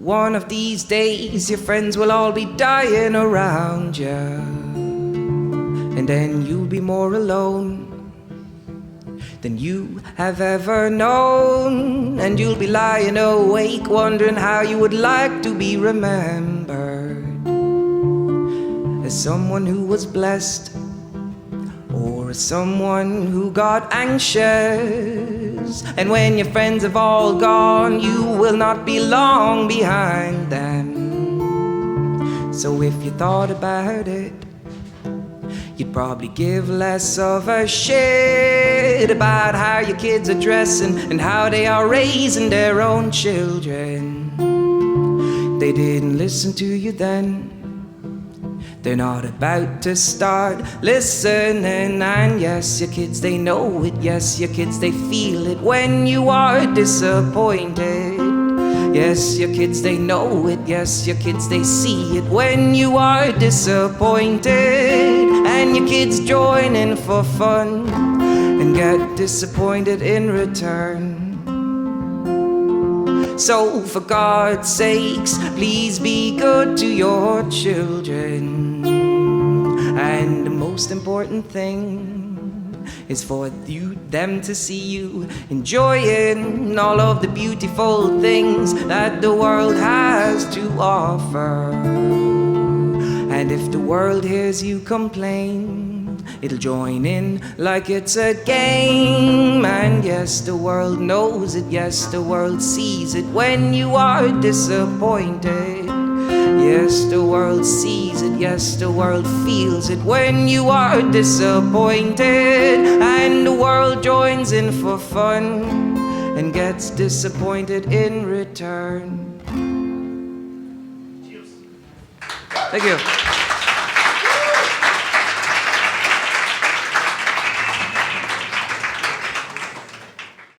one of these days your friends will all be dying around you, and then you'll be more alone than you have ever known. And you'll be lying awake wondering how you would like to be remembered, as someone who was blessed, or as someone who got anxious. And when your friends have all gone, you will not be long behind them. So if you thought about it, you'd probably give less of a shit about how your kids are dressing and how they are raising their own children. They didn't listen to you then, they're not about to start listening. And yes, your kids, they know it. Yes, your kids, they feel it when you are disappointed. Yes, your kids, they know it. Yes, your kids, they see it when you are disappointed. And your kids join in for fun and get disappointed in return. So for God's sakes, please be good to your children. And the most important thing is for them to see you enjoying all of the beautiful things that the world has to offer. And if the world hears you complain, it'll join in like it's a game. And yes, the world knows it. Yes, the world sees it when you are disappointed. Yes, the world sees it. Yes, the world feels it when you are disappointed. And the world joins in for fun and gets disappointed in return. Thank you.